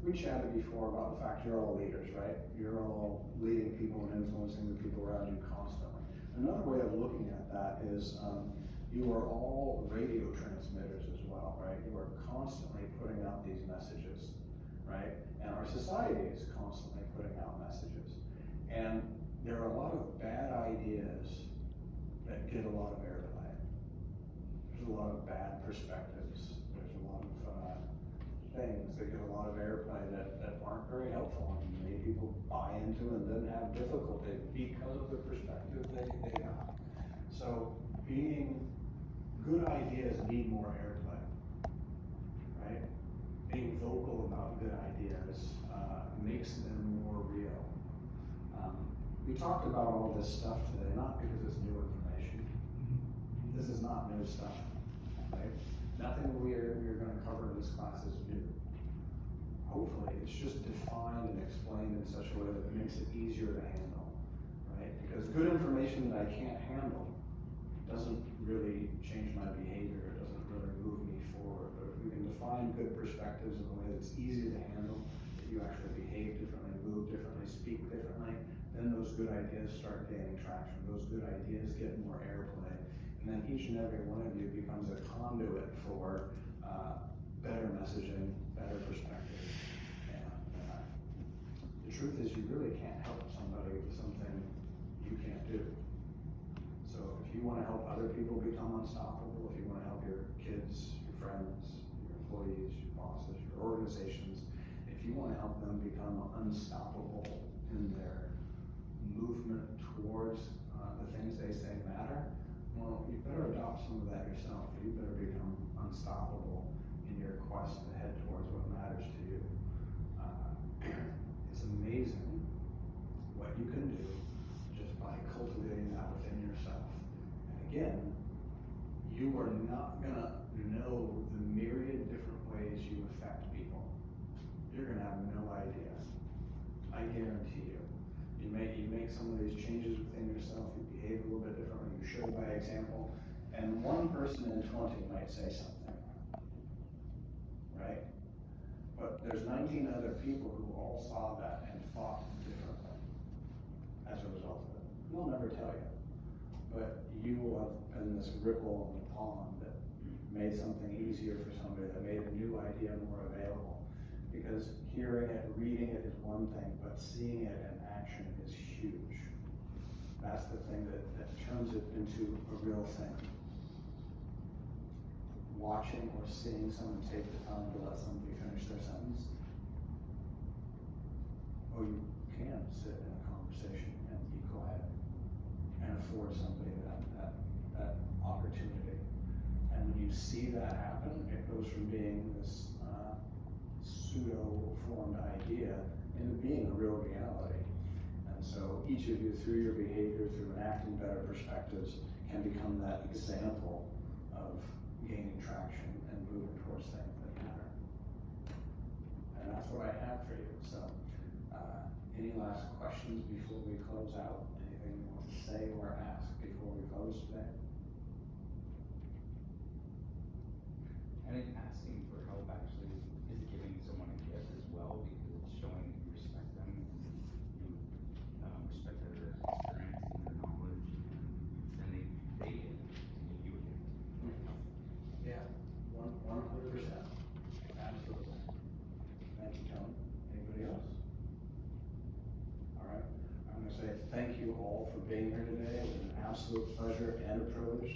we chatted before about the fact you're all leaders, right? You're all leading people and influencing the people around you constantly. Another way of looking at that is you are all radio transmitters as well, right? You are constantly putting out these messages, right? And our society is constantly putting out messages. And there are a lot of bad ideas that get a lot of airplay. There's a lot of bad perspectives. There's a lot of things that get a lot of airplay that aren't very helpful, and many people buy into and then have difficulty because of the perspective they got. So good ideas need more airplay, right? Being vocal about good ideas makes them more real. We talked about all this stuff today, not because it's new information. This is not new stuff, right? Nothing we're going to cover in this class is new. Hopefully, it's just defined and explained in such a way that it makes it easier to handle, right? Because good information that I can't handle doesn't really change my behavior, it doesn't really move me forward. But if we can define good perspectives in a way that's easy to handle, that you actually behave differently, move differently, speak differently, then those good ideas start gaining traction. Those good ideas get more airplay. And then each and every one of you becomes a conduit for better messaging, better perspective. And the truth is you really can't help somebody with something you can't do. So if you want to help other people become unstoppable, if you want to help your kids, your friends, your employees, your bosses, your organizations, if you want to help them become unstoppable in their movement towards the things they say matter, well, you better adopt some of that yourself. You better become unstoppable in your quest to head towards what matters to you. It's amazing what you can do just by cultivating that within yourself. And again, you are not gonna know the myriad different ways you affect people. You're gonna have no idea. I guarantee you. You make some of these changes within yourself, you behave a little bit differently, you show by example, and one person in 20 might say something, right? But there's 19 other people who all saw that and thought differently as a result of it. They'll never tell you, but you will have been this ripple in the pond that made something easier for somebody, that made a new idea more available. Because hearing it, reading it is one thing, but seeing it in action is huge. That's the thing that turns it into a real thing. Watching or seeing someone take the time to let somebody finish their sentence. Or you can sit in a conversation and be quiet and afford somebody that opportunity. And when you see that happen, it goes from being this pseudo-formed idea into being a real reality. And so each of you, through your behavior, through enacting better perspectives, can become that example of gaining traction and moving towards things that matter. And that's what I have for you. So any last questions before we close out? Anything you want to say or ask before we close today? I think asking for help actually is giving someone a gift as well, because it's showing that you respect them, you respect their experience and their knowledge, and then they give you a gift. Yeah, 100%. Absolutely. Thank you, Tony. Anybody else? All right. I'm going to say thank you all for being here today. It was an absolute pleasure and a privilege.